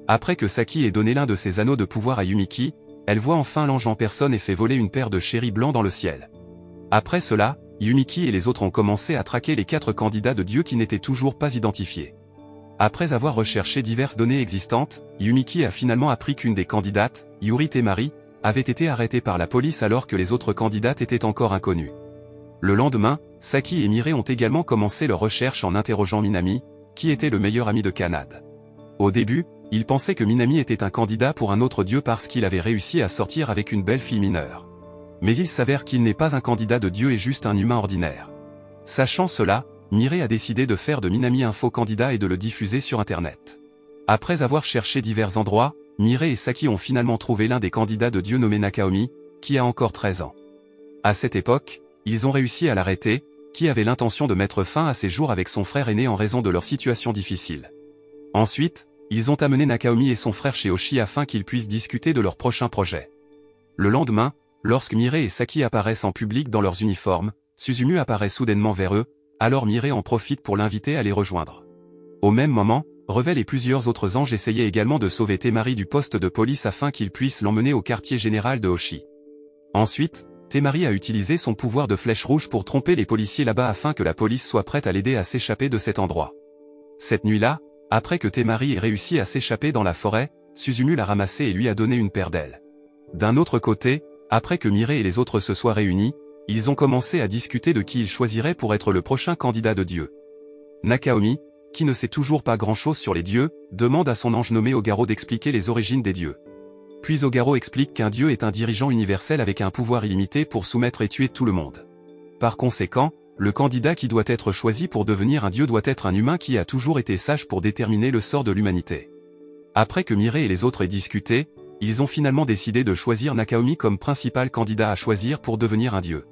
Après que Saki ait donné l'un de ses anneaux de pouvoir à Yumiki, elle voit enfin l'ange en personne et fait voler une paire de chéris blancs dans le ciel. Après cela, Yumiki et les autres ont commencé à traquer les 4 candidats de Dieu qui n'étaient toujours pas identifiés. Après avoir recherché diverses données existantes, Yumiki a finalement appris qu'une des candidates, Yuri Temari, avait été arrêtée par la police alors que les autres candidates étaient encore inconnues. Le lendemain, Saki et Mirai ont également commencé leurs recherches en interrogeant Minami, qui était le meilleur ami de Kanade. Au début, ils pensaient que Minami était un candidat pour un autre dieu parce qu'il avait réussi à sortir avec une belle fille mineure. Mais il s'avère qu'il n'est pas un candidat de dieu et juste un humain ordinaire. Sachant cela, Mirai a décidé de faire de Minami un faux candidat et de le diffuser sur Internet. Après avoir cherché divers endroits, Mirai et Saki ont finalement trouvé l'un des candidats de dieu nommé Nakaomi, qui a encore 13 ans. À cette époque, ils ont réussi à l'arrêter, qui avait l'intention de mettre fin à ses jours avec son frère aîné en raison de leur situation difficile. Ensuite, ils ont amené Nakaomi et son frère chez Oshi afin qu'ils puissent discuter de leur prochain projet. Le lendemain, lorsque Mirai et Saki apparaissent en public dans leurs uniformes, Suzumu apparaît soudainement vers eux, alors Mirai en profite pour l'inviter à les rejoindre. Au même moment, Revel et plusieurs autres anges essayaient également de sauver Temari du poste de police afin qu'ils puissent l'emmener au quartier général de Oshi. Ensuite, Temari a utilisé son pouvoir de flèche rouge pour tromper les policiers là-bas afin que la police soit prête à l'aider à s'échapper de cet endroit. Cette nuit-là, après que Temari ait réussi à s'échapper dans la forêt, Suzumu l'a ramassé et lui a donné une paire d'ailes. D'un autre côté, après que Mirai et les autres se soient réunis, ils ont commencé à discuter de qui ils choisiraient pour être le prochain candidat de dieu. Nakaomi, qui ne sait toujours pas grand-chose sur les dieux, demande à son ange nommé Ogaro d'expliquer les origines des dieux. Puis Ogaro explique qu'un dieu est un dirigeant universel avec un pouvoir illimité pour soumettre et tuer tout le monde. Par conséquent, le candidat qui doit être choisi pour devenir un dieu doit être un humain qui a toujours été sage pour déterminer le sort de l'humanité. Après que Mirai et les autres aient discuté, ils ont finalement décidé de choisir Nakaomi comme principal candidat à choisir pour devenir un dieu.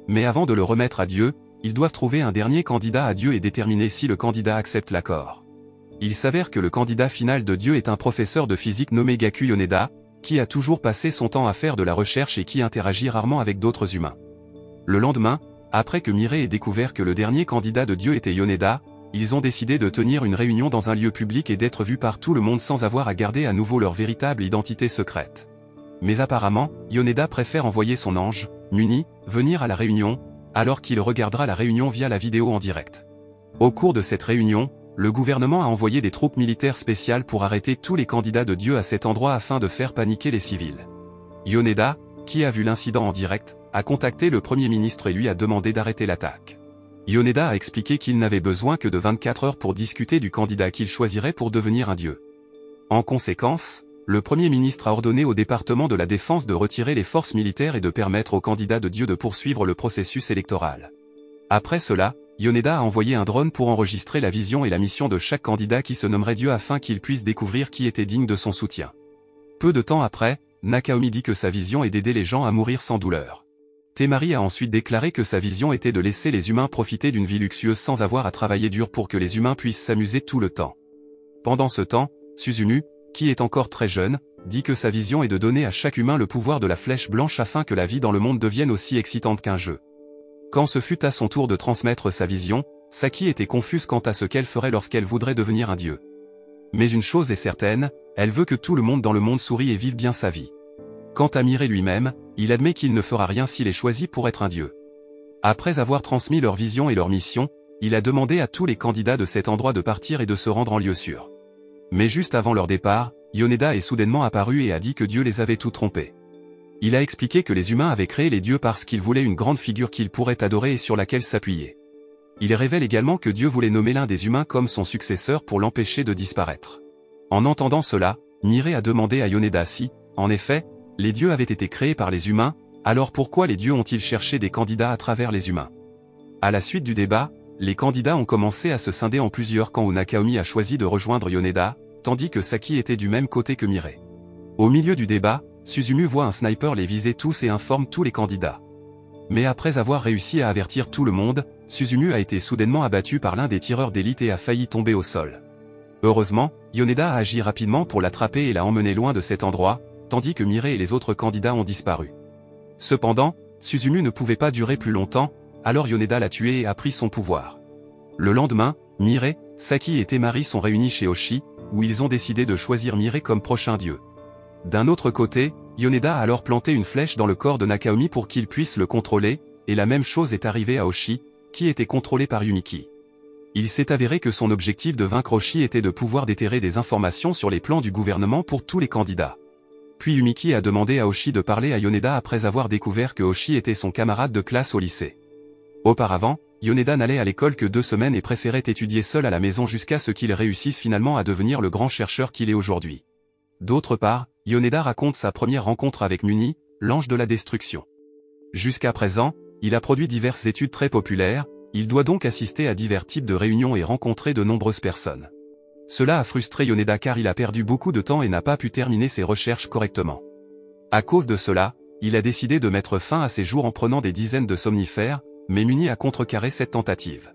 Mais avant de le remettre à Dieu, ils doivent trouver un dernier candidat à Dieu et déterminer si le candidat accepte l'accord. Il s'avère que le candidat final de Dieu est un professeur de physique nommé Gaku Yoneda, qui a toujours passé son temps à faire de la recherche et qui interagit rarement avec d'autres humains. Le lendemain, après que Mirai ait découvert que le dernier candidat de Dieu était Yoneda, ils ont décidé de tenir une réunion dans un lieu public et d'être vus par tout le monde sans avoir à garder à nouveau leur véritable identité secrète. Mais apparemment, Yoneda préfère envoyer son ange, Muni, venir à la réunion, alors qu'il regardera la réunion via la vidéo en direct. Au cours de cette réunion, le gouvernement a envoyé des troupes militaires spéciales pour arrêter tous les candidats de Dieu à cet endroit afin de faire paniquer les civils. Yoneda, qui a vu l'incident en direct, a contacté le Premier ministre et lui a demandé d'arrêter l'attaque. Yoneda a expliqué qu'il n'avait besoin que de 24 heures pour discuter du candidat qu'il choisirait pour devenir un dieu. En conséquence, le Premier ministre a ordonné au département de la Défense de retirer les forces militaires et de permettre aux candidats de Dieu de poursuivre le processus électoral. Après cela, Yoneda a envoyé un drone pour enregistrer la vision et la mission de chaque candidat qui se nommerait Dieu afin qu'il puisse découvrir qui était digne de son soutien. Peu de temps après, Nakaomi dit que sa vision est d'aider les gens à mourir sans douleur. Temari a ensuite déclaré que sa vision était de laisser les humains profiter d'une vie luxueuse sans avoir à travailler dur pour que les humains puissent s'amuser tout le temps. Pendant ce temps, Suzumu, qui est encore très jeune, dit que sa vision est de donner à chaque humain le pouvoir de la flèche blanche afin que la vie dans le monde devienne aussi excitante qu'un jeu. Quand ce fut à son tour de transmettre sa vision, Saki était confuse quant à ce qu'elle ferait lorsqu'elle voudrait devenir un dieu. Mais une chose est certaine, elle veut que tout le monde dans le monde sourie et vive bien sa vie. Quant à Mirai lui-même, il admet qu'il ne fera rien s'il est choisi pour être un dieu. Après avoir transmis leur vision et leur mission, il a demandé à tous les candidats de cet endroit de partir et de se rendre en lieu sûr. Mais juste avant leur départ, Yoneda est soudainement apparu et a dit que Dieu les avait tout trompés. Il a expliqué que les humains avaient créé les dieux parce qu'ils voulaient une grande figure qu'ils pourraient adorer et sur laquelle s'appuyer. Il révèle également que Dieu voulait nommer l'un des humains comme son successeur pour l'empêcher de disparaître. En entendant cela, Mirai a demandé à Yoneda si, en effet, les dieux avaient été créés par les humains, alors pourquoi les dieux ont-ils cherché des candidats à travers les humains? À la suite du débat, les candidats ont commencé à se scinder en plusieurs camps où Nakaomi a choisi de rejoindre Yoneda, tandis que Saki était du même côté que Mirai. Au milieu du débat, Suzumu voit un sniper les viser tous et informe tous les candidats. Mais après avoir réussi à avertir tout le monde, Suzumu a été soudainement abattu par l'un des tireurs d'élite et a failli tomber au sol. Heureusement, Yoneda a agi rapidement pour l'attraper et l'a emmené loin de cet endroit, tandis que Mirai et les autres candidats ont disparu. Cependant, Suzumu ne pouvait pas durer plus longtemps, alors Yoneda l'a tué et a pris son pouvoir. Le lendemain, Mirai, Saki et Temari sont réunis chez Oshi, où ils ont décidé de choisir Mirai comme prochain dieu. D'un autre côté, Yoneda a alors planté une flèche dans le corps de Nakaomi pour qu'il puisse le contrôler, et la même chose est arrivée à Oshi, qui était contrôlé par Yumiki. Il s'est avéré que son objectif de vaincre Oshi était de pouvoir déterrer des informations sur les plans du gouvernement pour tous les candidats. Puis Yumiki a demandé à Oshi de parler à Yoneda après avoir découvert que Oshi était son camarade de classe au lycée. Auparavant, Yoneda n'allait à l'école que 2 semaines et préférait étudier seul à la maison jusqu'à ce qu'il réussisse finalement à devenir le grand chercheur qu'il est aujourd'hui. D'autre part, Yoneda raconte sa première rencontre avec Muni, l'ange de la destruction. Jusqu'à présent, il a produit diverses études très populaires, il doit donc assister à divers types de réunions et rencontrer de nombreuses personnes. Cela a frustré Yoneda car il a perdu beaucoup de temps et n'a pas pu terminer ses recherches correctement. À cause de cela, il a décidé de mettre fin à ses jours en prenant des dizaines de somnifères, mais Muni a contrecarré cette tentative.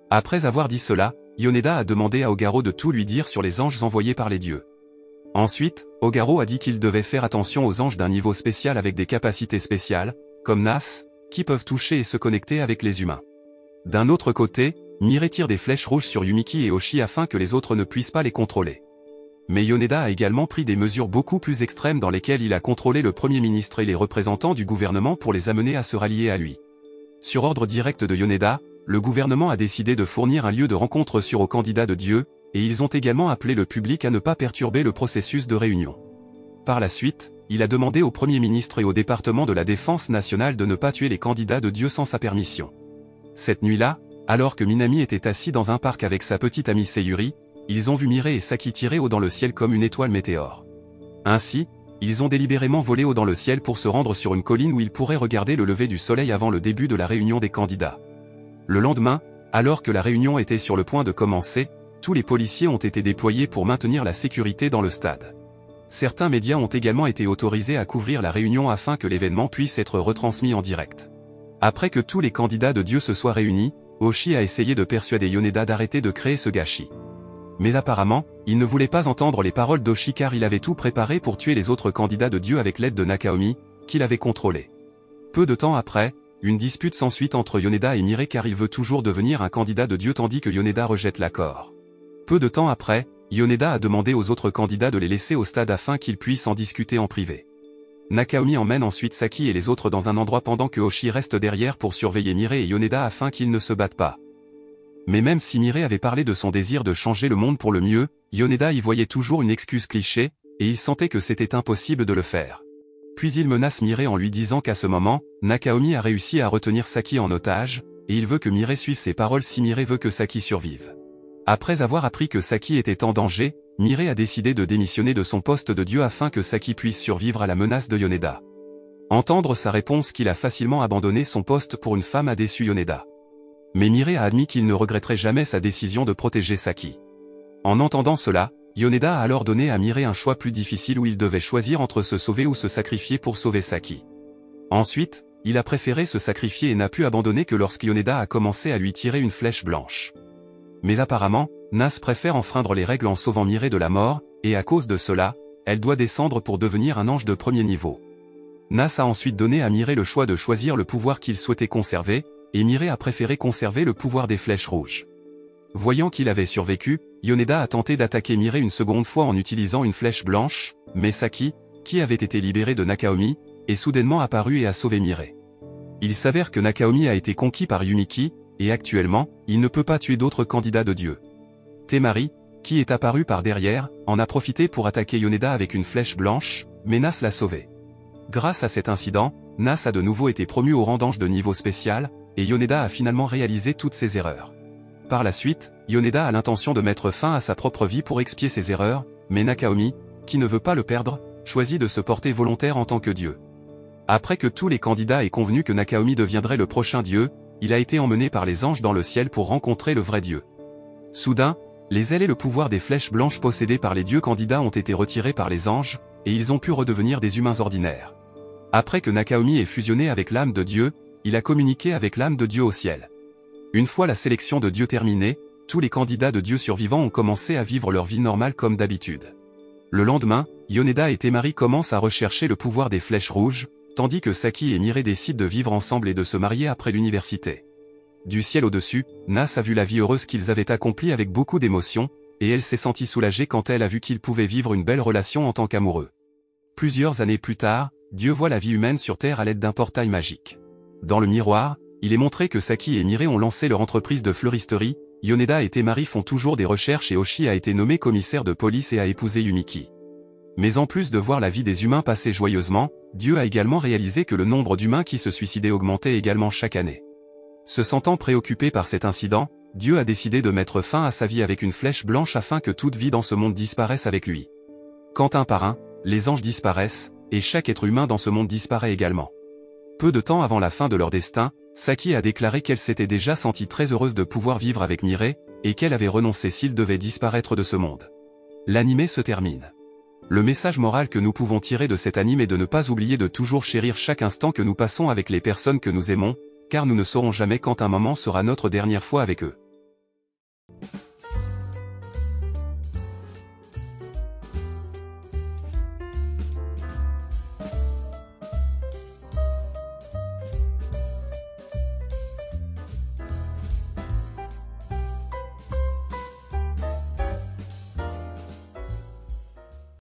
Après avoir dit cela, Yoneda a demandé à Ogaro de tout lui dire sur les anges envoyés par les dieux. Ensuite, Ogaro a dit qu'il devait faire attention aux anges d'un niveau spécial avec des capacités spéciales, comme Nas, qui peuvent toucher et se connecter avec les humains. D'un autre côté, Mire tire des flèches rouges sur Yumiki et Oshi afin que les autres ne puissent pas les contrôler. Mais Yoneda a également pris des mesures beaucoup plus extrêmes dans lesquelles il a contrôlé le Premier ministre et les représentants du gouvernement pour les amener à se rallier à lui. Sur ordre direct de Yoneda, le gouvernement a décidé de fournir un lieu de rencontre sûr aux candidats de Dieu, et ils ont également appelé le public à ne pas perturber le processus de réunion. Par la suite, il a demandé au Premier ministre et au département de la Défense nationale de ne pas tuer les candidats de Dieu sans sa permission. Cette nuit-là, alors que Minami était assis dans un parc avec sa petite amie Sayuri, ils ont vu Mire et Saki tirer haut dans le ciel comme une étoile météore. Ainsi, ils ont délibérément volé haut dans le ciel pour se rendre sur une colline où ils pourraient regarder le lever du soleil avant le début de la réunion des candidats. Le lendemain, alors que la réunion était sur le point de commencer, tous les policiers ont été déployés pour maintenir la sécurité dans le stade. Certains médias ont également été autorisés à couvrir la réunion afin que l'événement puisse être retransmis en direct. Après que tous les candidats de Dieu se soient réunis, Oshi a essayé de persuader Yoneda d'arrêter de créer ce gâchis. Mais apparemment, il ne voulait pas entendre les paroles d'Oshi car il avait tout préparé pour tuer les autres candidats de Dieu avec l'aide de Nakaomi, qu'il avait contrôlé. Peu de temps après, une dispute s'ensuit entre Yoneda et Mire car il veut toujours devenir un candidat de Dieu tandis que Yoneda rejette l'accord. Peu de temps après, Yoneda a demandé aux autres candidats de les laisser au stade afin qu'ils puissent en discuter en privé. Nakaomi emmène ensuite Saki et les autres dans un endroit pendant que Oshi reste derrière pour surveiller Mire et Yoneda afin qu'ils ne se battent pas. Mais même si Mire avait parlé de son désir de changer le monde pour le mieux, Yoneda y voyait toujours une excuse cliché, et il sentait que c'était impossible de le faire. Puis il menace Mire en lui disant qu'à ce moment, Nakaomi a réussi à retenir Saki en otage, et il veut que Mire suive ses paroles si Mire veut que Saki survive. Après avoir appris que Saki était en danger, Mire a décidé de démissionner de son poste de Dieu afin que Saki puisse survivre à la menace de Yoneda. Entendre sa réponse qu'il a facilement abandonné son poste pour une femme a déçu Yoneda. Mais Mire a admis qu'il ne regretterait jamais sa décision de protéger Saki. En entendant cela, Yoneda a alors donné à Mire un choix plus difficile où il devait choisir entre se sauver ou se sacrifier pour sauver Saki. Ensuite, il a préféré se sacrifier et n'a pu abandonner que lorsque Yoneda a commencé à lui tirer une flèche blanche. Mais apparemment, Nas préfère enfreindre les règles en sauvant Mire de la mort, et à cause de cela, elle doit descendre pour devenir un ange de premier niveau. Nas a ensuite donné à Mire le choix de choisir le pouvoir qu'il souhaitait conserver, et Mire a préféré conserver le pouvoir des flèches rouges. Voyant qu'il avait survécu, Yoneda a tenté d'attaquer Mire une seconde fois en utilisant une flèche blanche, mais Saki, qui avait été libéré de Nakaomi, est soudainement apparu et a sauvé Mire. Il s'avère que Nakaomi a été conquis par Yumiki, et actuellement, il ne peut pas tuer d'autres candidats de Dieu. Temari, qui est apparu par derrière, en a profité pour attaquer Yoneda avec une flèche blanche, mais Nas l'a sauvé. Grâce à cet incident, Nas a de nouveau été promu au rang d'ange de niveau spécial, et Yoneda a finalement réalisé toutes ses erreurs. Par la suite, Yoneda a l'intention de mettre fin à sa propre vie pour expier ses erreurs, mais Nakaomi, qui ne veut pas le perdre, choisit de se porter volontaire en tant que Dieu. Après que tous les candidats aient convenu que Nakaomi deviendrait le prochain Dieu, il a été emmené par les anges dans le ciel pour rencontrer le vrai Dieu. Soudain, les ailes et le pouvoir des flèches blanches possédées par les dieux candidats ont été retirés par les anges, et ils ont pu redevenir des humains ordinaires. Après que Nakaomi ait fusionné avec l'âme de Dieu, il a communiqué avec l'âme de Dieu au ciel. Une fois la sélection de Dieu terminée, tous les candidats de Dieu survivants ont commencé à vivre leur vie normale comme d'habitude. Le lendemain, Yoneda et Temari commencent à rechercher le pouvoir des flèches rouges, tandis que Saki et Mire décident de vivre ensemble et de se marier après l'université. Du ciel au-dessus, Nas a vu la vie heureuse qu'ils avaient accomplie avec beaucoup d'émotion, et elle s'est sentie soulagée quand elle a vu qu'ils pouvaient vivre une belle relation en tant qu'amoureux. Plusieurs années plus tard, Dieu voit la vie humaine sur Terre à l'aide d'un portail magique. Dans le miroir, il est montré que Saki et Mirai ont lancé leur entreprise de fleuristerie, Yoneda et Temari font toujours des recherches et Oshi a été nommé commissaire de police et a épousé Yumiki. Mais en plus de voir la vie des humains passer joyeusement, Dieu a également réalisé que le nombre d'humains qui se suicidaient augmentait également chaque année. Se sentant préoccupé par cet incident, Dieu a décidé de mettre fin à sa vie avec une flèche blanche afin que toute vie dans ce monde disparaisse avec lui. Quand un par un, les anges disparaissent, et chaque être humain dans ce monde disparaît également. Peu de temps avant la fin de leur destin, Saki a déclaré qu'elle s'était déjà sentie très heureuse de pouvoir vivre avec Mirai, et qu'elle avait renoncé s'il devait disparaître de ce monde. L'anime se termine. Le message moral que nous pouvons tirer de cet anime est de ne pas oublier de toujours chérir chaque instant que nous passons avec les personnes que nous aimons, car nous ne saurons jamais quand un moment sera notre dernière fois avec eux.